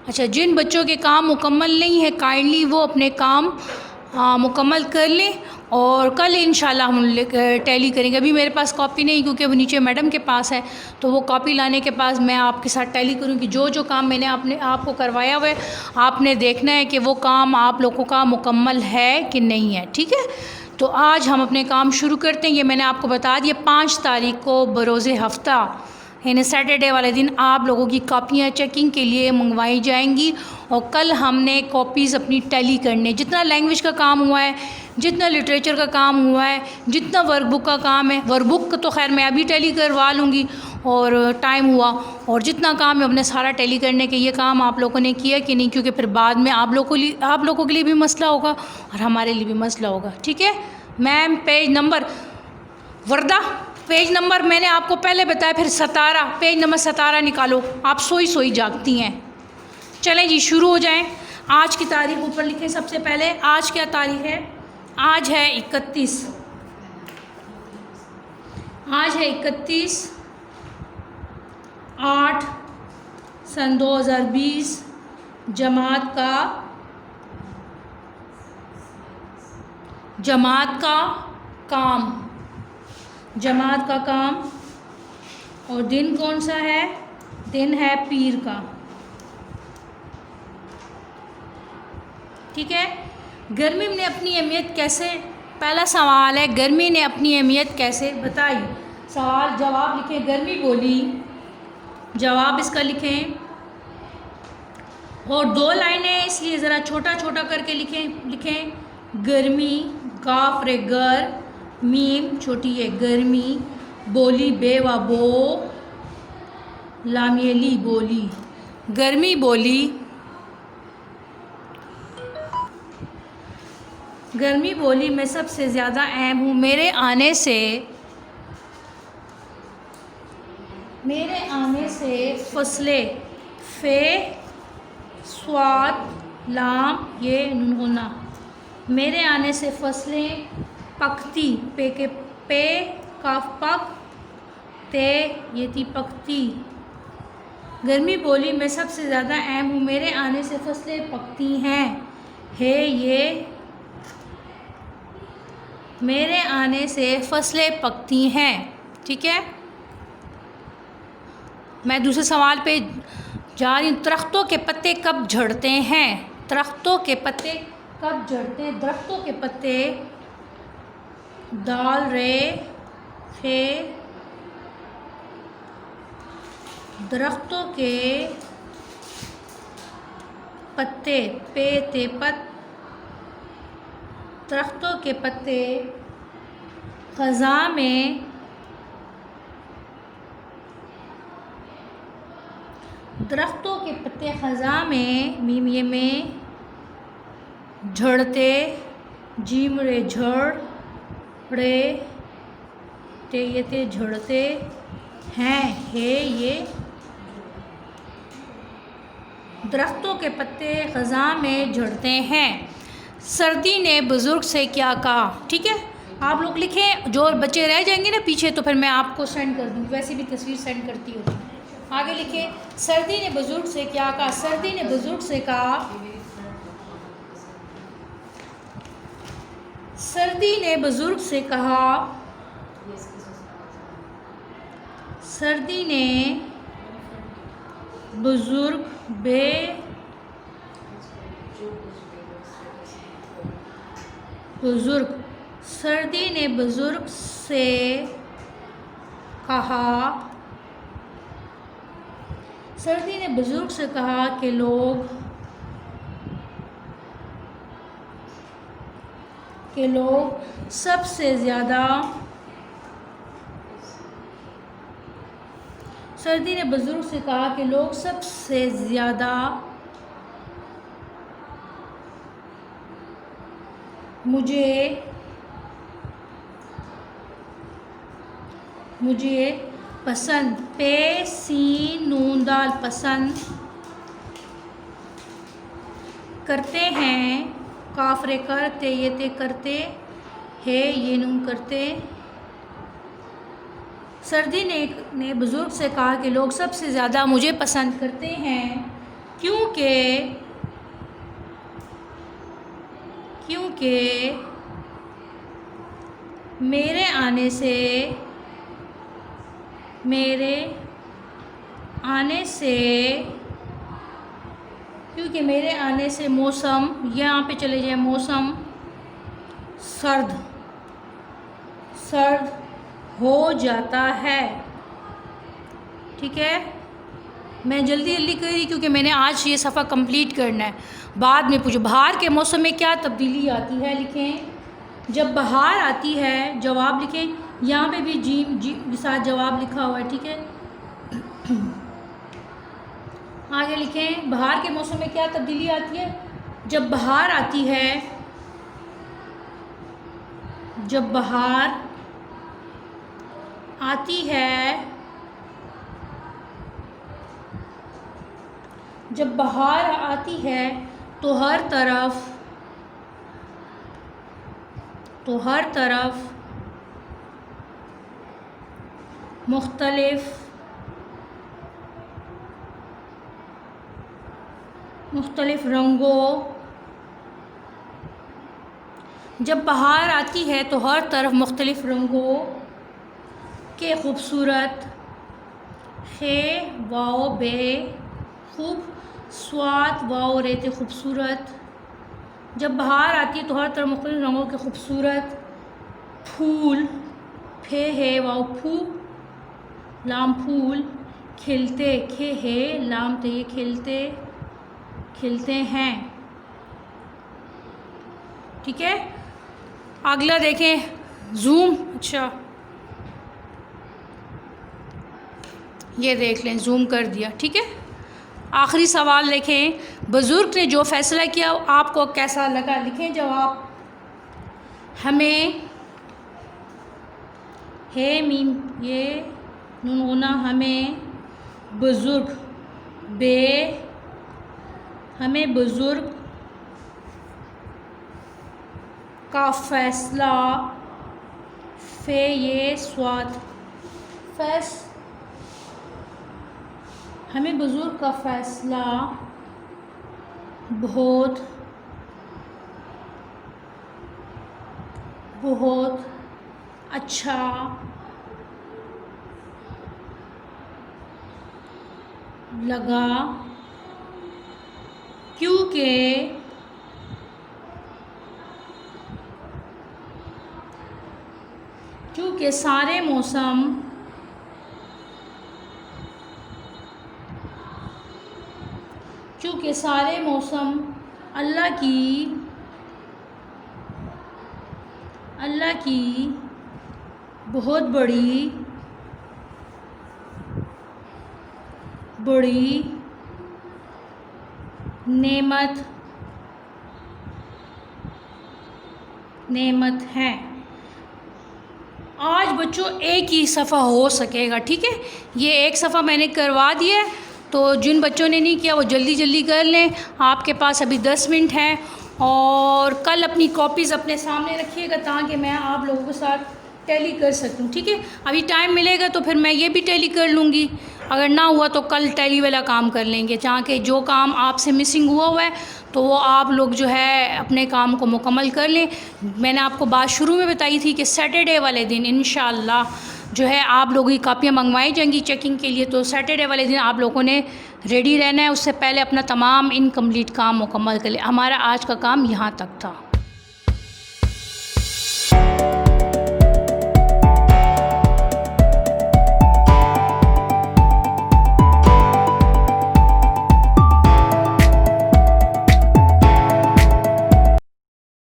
अच्छा, जिन बच्चों के काम मुकम्मल नहीं है काइंडली वो अपने काम मुकम्मल कर लें और कल इंशाल्लाह हम टैली करेंगे। अभी मेरे पास कॉपी नहीं क्योंकि वो नीचे मैडम के पास है, तो वो कॉपी लाने के पास मैं आपके साथ टैली करूँगी। जो जो काम मैंने आपको करवाया हुआ है आपने देखना है कि वो काम आप लोगों का मुकम्मल है कि नहीं है। ठीक है, तो आज हम अपने काम शुरू करते हैं। ये मैंने आपको बता दिया 5 तारीख को बरोज़े हफ्ता यानी सैटरडे वाले दिन आप लोगों की कॉपियाँ चेकिंग के लिए मंगवाई जाएंगी और कल हमने कॉपीज़ अपनी टैली करने, जितना लैंग्वेज का काम हुआ है, जितना लिटरेचर का काम हुआ है, जितना वर्कबुक का काम है, वर्कबुक तो खैर मैं अभी टैली करवा लूँगी और टाइम हुआ, और जितना काम है अपने सारा टैली करने के। ये काम आप लोगों ने किया कि नहीं, क्योंकि फिर बाद में आप लोगों के लिए भी मसला होगा और हमारे लिए भी मसला होगा। ठीक है मैम, पेज नंबर वर्दा, पेज नंबर मैंने आपको पहले बताया, फिर 17, पेज नंबर 17 निकालो। आप सोई सोई जागती हैं। चलें जी, शुरू हो जाएं। आज की तारीख ऊपर लिखें सबसे पहले। आज क्या तारीख है? आज है 31, आज है 31/8/2020। जमात का काम और दिन कौन सा है? दिन है पीर का। ठीक है, गर्मी ने अपनी अहमियत कैसे, पहला सवाल है गर्मी ने अपनी अहमियत कैसे बताई। सवाल जवाब लिखें, गर्मी बोली, जवाब इसका लिखें और 2 लाइनें इसलिए ज़रा छोटा छोटा करके लिखें। गर्मी, काफ रे गर, मीम छोटी है गर्मी, बोली बे व बो, लामियली बोली। गर्मी बोली, गर्मी बोली मैं सबसे ज़्यादा अहम हूँ। मेरे आने से फसले, फे स्वाद लाम ये नुनगुना, मेरे आने से फसलें पकती, पे के पे काफ पक, ते ये थी पकती। गर्मी बोली मैं सबसे ज़्यादा अहम हूँ, मेरे आने से फसलें पकती हैं। है ये, मेरे आने से फसलें पकती हैं। ठीक है, मैं दूसरे सवाल पे जा रही हूँ। दरख्तों के पत्ते कब झड़ते हैं? दरख्तों के पत्ते कब झड़ते हैं? दरख्तों के पत्ते, दाल रे फे, दरख्तों के पत्ते, पे ते पत, दरख्तों के पत्ते ख़ज़ां में, दरख्तों के पत्ते ख़ज़ां में, मीम ये में, झड़ते, जीम रे झड़ रे, ते ये ते झड़ते हैं। है ये, दरख्तों के पत्ते ख़ज़ां में झड़ते हैं। सर्दी ने बुज़ुर्ग से क्या कहा? ठीक है, आप लोग लिखें, जो बच्चे रह जाएंगे ना पीछे तो फिर मैं आपको सेंड कर दूँगी, वैसे भी तस्वीर सेंड करती हूँ। आगे लिखें, सर्दी ने बुज़ुर्ग से क्या कहा? सर्दी ने बुज़ुर्ग से कहा, सर्दी ने बुज़ुर्ग से कहा, सर्दी ने बुज़ुर्ग सर्दी ने बुज़ुर्ग से कहा, सर्दी ने बुज़ुर्ग से कहा कि लोग सबसे ज़्यादा, सर्दी ने बुज़ुर्ग से कहा कि लोग सबसे ज़्यादा मुझे पसंद, पे सीन नून दाल पसंद करते हैं, काफरे करते ये ते करते है ये नून करते। सर्दी ने बुज़ुर्ग से कहा कि लोग सबसे ज़्यादा मुझे पसंद करते हैं। क्योंकि मेरे आने से मौसम, यहाँ पे चले जाए, मौसम सर्द हो जाता है। ठीक है, मैं जल्दी कर रही क्योंकि मैंने आज ये सफ़ा कंप्लीट करना है। बाद में पूछो बाहर के मौसम में क्या तब्दीली आती है, लिखें। जब बाहर आती है, जवाब लिखें। यहाँ पे भी जी के साथ जवाब लिखा हुआ है। ठीक है, आगे लिखें, बाहर के मौसम में क्या तब्दीली आती है। जब बाहर आती है, जब बाहर आती है तो हर तरफ मुख्तलिफ रंगों, जब बाहर आती है तो हर तरफ मुख्तलिफ रंगों के खूबसूरत, खे वाओ बे खूब, स्वाद वाओ रेते खूबसूरत। जब बाहर आती है तो हर तरफ मुख्तलिफ रंगों के खूबसूरत फूल, फे है वाओ फू, लाम फूल, खिलते, खे है लाम ते खिलते हैं। ठीक है, अगला देखें, जूम। अच्छा, ये देख लें, जूम कर दिया। ठीक है, आखिरी सवाल देखें, बुज़ुर्ग ने जो फ़ैसला किया आपको कैसा लगा, लिखें जवाब। हमें, है मीम ये नून गुना, हमें बुज़ुर्ग का फ़ैसला, फे ये स्वाद, हमें बुज़ुर्ग का फ़ैसला बहुत अच्छा लगा क्योंकि सारे मौसम अल्लाह की बहुत बड़ी नेमत है। आज बच्चों एक ही सफ़ा हो सकेगा। ठीक है, ये एक सफ़ा मैंने करवा दिया है, तो जिन बच्चों ने नहीं किया वो जल्दी कर लें। आपके पास अभी 10 मिनट हैं और कल अपनी कॉपीज़ अपने सामने रखिएगा ताकि मैं आप लोगों के साथ टैली कर सकूं। ठीक है, अभी टाइम मिलेगा तो फिर मैं ये भी टैली कर लूँगी, अगर ना हुआ तो कल टैली वाला काम कर लेंगे। जहाँ के जो काम आपसे मिसिंग हुआ है तो वो आप लोग जो है अपने काम को मुकम्मल कर लें। मैंने आपको बात शुरू में बताई थी कि सैटरडे वाले दिन इंशाअल्लाह जो है आप लोगों की कापियाँ मंगवाई जाएंगी चेकिंग के लिए। तो सैटरडे वाले दिन आप लोगों ने रेडी रहना है, उससे पहले अपना तमाम इनकम्प्लीट काम मुकम्मल कर ले। हमारा आज का काम यहाँ तक था।